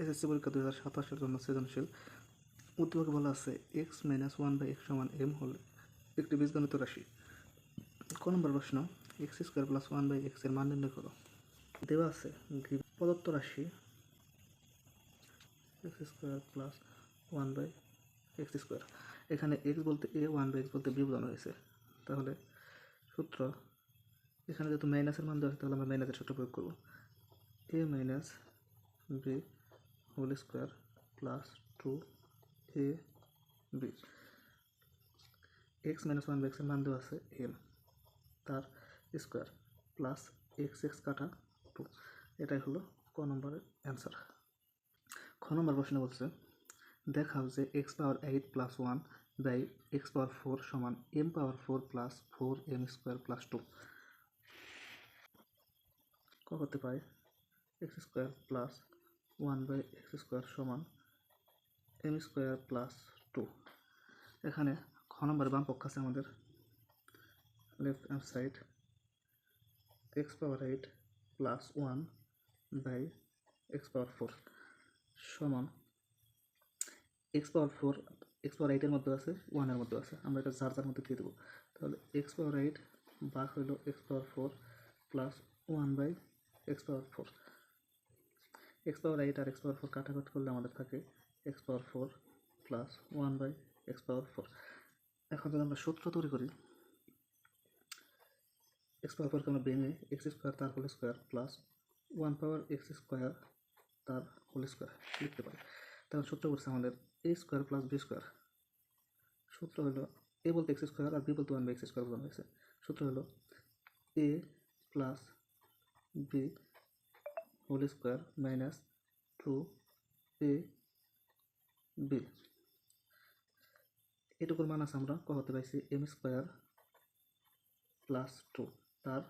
SSC পরীক্ষা 2027 জন্য সৃজনশীল উদ্দীপকে বলা আছে X minus one by X সমান এম হলে একটি বীজগণিত রাশি। ক নম্বর প্রশ্ন, X square plus one by X এর মান নির্ণয় করো। দেওয়া আছে প্রদত্ত রাশি X square plus one by x square. এখানে এক্স বলতে এ, ওয়ান বাই এক্স বলতে বি বোঝানো হয়েছে। তাহলে সূত্র, এখানে যেহেতু মাইনাসের মান দেওয়া আছে তাহলে আমরা মাইনাসের সূত্র প্রয়োগ করবো। A minus b whole square plus two a b. X minus one by এক্সের মান দেওয়া আছে এম, তার স্কোয়ার প্লাস এক্স এক্স কাটা টু। এটাই হলো ক নম্বরের অ্যান্সার। খ নম্বর প্রশ্ন বলছে দেখাও যে x power 8 plus one by x power 4 সমান m power 4 plus 4 m square plus 2। ক করতে পাই x square plus one by x square সমান এম স্কোয়ার প্লাস 2। এখানে খ নম্বর বাম পক্ষ আছে আমাদের left hand side x power 8 plus one by x power 4 সমান এক্স পাওয়ার 8-এর মধ্যে আছে, 1-এর মধ্যে আছে, আমরা এটা যার মধ্যে দিয়ে দেবো। তাহলে এক্স পাওয়ার 8 ভাগ হইল x power 4 plus 1 by x power 4। X power 8 আর এক্স পাওয়ার 4 কাটাকাটি করলে আমাদের থাকে x power 4 plus 1 by x power 4। এখন যদি আমরা সূত্র তৈরি করি, এক্স পাওয়ার 4কে আমরা ভেঙে এক্স স্কোয়ার তার whole square plus 1 power x square তার হোল স্কোয়ার লিখতে পারি। তখন সূত্র করছে আমাদের এ স্কোয়ার প্লাস বি স্কোয়ার। সূত্র হলো এ বলতে এক্স স্কোয়ার আর বি বলতে 1 বাই এক্স স্কোয়ার বোঝানো হয়েছে। সূত্র হলো a plus b whole square minus 2 a b. এটুকুর মান আছে আমরা কত পাইছি এম স্কোয়ার প্লাস 2 তার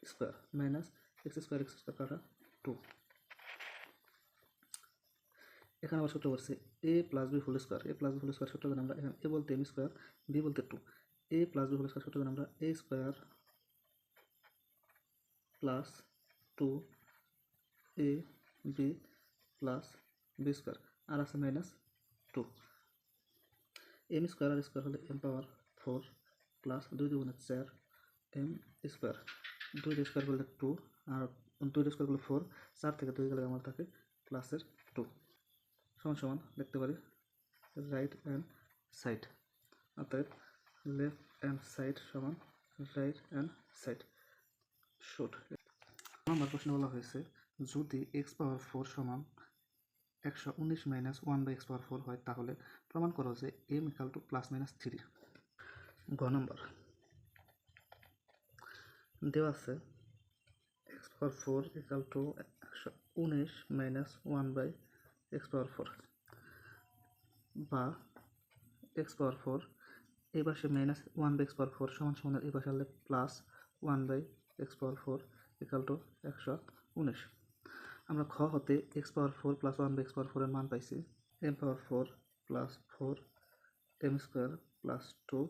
স্কোয়ার মাইনাস এক্স স্কোয়ার কাটা 2। এখানে আবার সূত্র করছে এ প্লাস বি হোল স্কোয়ার। এ প্লাস বি হোল স্কোয়ার সূত্র জানি আমরা, এখানে এ বলতে এম স্কোয়ার, বি বলতে 2। এ প্লাস বি হোল স্কোয়ার সূত্র জানি আমরা এ square plus 2 a b plus b square আর আছে মাইনাস 2। এম স্কোয়ার আর স্কোয়ার হলে M power 4 plus 2 2 4 m square. 2 square করলে 2 আর 2 স্কোয়ার করলে 4, 4 থেকে 2 গেলে আমার থাকে প্লাসের 2 সমান সমান লিখতে পারি রাইট হ্যান্ড সাইড। অর্থাৎ লেফট হ্যান্ড সাইড সমান রাইট হ্যান্ড সাইড শুড। আমার প্রশ্ন বলা হয়েছে যদি এক্স পাওয়ার 4 সমান 119 মাইনাস 1 বাই এক্স পাওয়ার 4 হয় তাহলে প্রমাণ করো যে m equal to plus minus 3। গ নম্বর দেওয়া আছে x power 4 equal to 119 minus 1 by x power 4 বা এক্স পাওয়ার 4 এই পাশে মাইনাস 1 বাই এক্স পাওয়ার 4 সমান সমান এই পাশে হলে plus 1 by x power 4 equal to 119। আমরা খ হতে x power 4 plus 1 by x power 4 এর মান পাইছি m power 4 plus 4 m square plus 2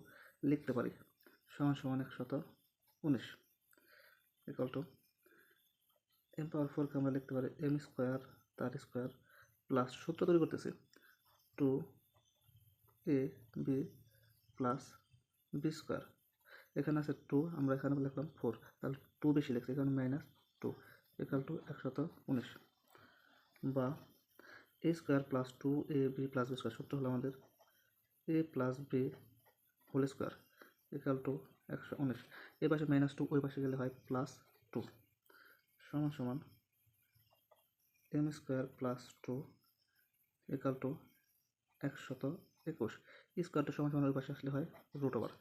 লিখতে পারি সমান সমান 119 ইকাল টু এম পাওয়ার 4কে আমরা লিখতে পারি এম স্কোয়ার তার স্কোয়ার প্লাস সূত্র তৈরি করতেছি 2 a b plus b square. এখানে আছে 2, আমরা এখানে লিখলাম 4, তাহলে 2 বেশি লিখছি, এখানে মাইনাস 2 ইকাল টু 119 বা a square plus 2 a b plus b square. সূত্র হলো আমাদের a plus b whole square equal to 119। এই পাশে মাইনাস 2 ওই পাশে গেলে হয় প্লাস 2 সমান সমান M square plus 2 equal to 121। স্কোয়ারটা সমান সমান ওই পাশে আসলে হয় root over.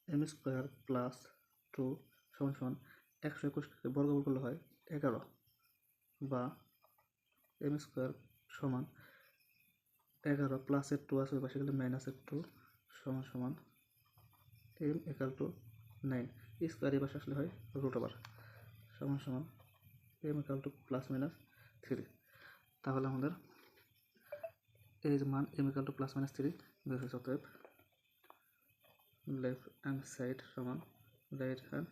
M square plus 2 সমান সমান 121 বর্গমূল করলে হয় 11 বা এম স্কোয়ার সমান 11 প্লাসের 2 আছে ওই পাশে গেলে মাইনাসের 2 সমান সমান এম ইকাল টু 9। স্কোয়ার এই পাশে আসলে হয় রুট ওভার সমান সমান M equal to plus minus 3। তাহলে আমাদের এই যে মান M equal to plus minus 3 বের হয়েছে। অতএব লেফট হ্যান্ড সাইড সমান রাইট হ্যান্ড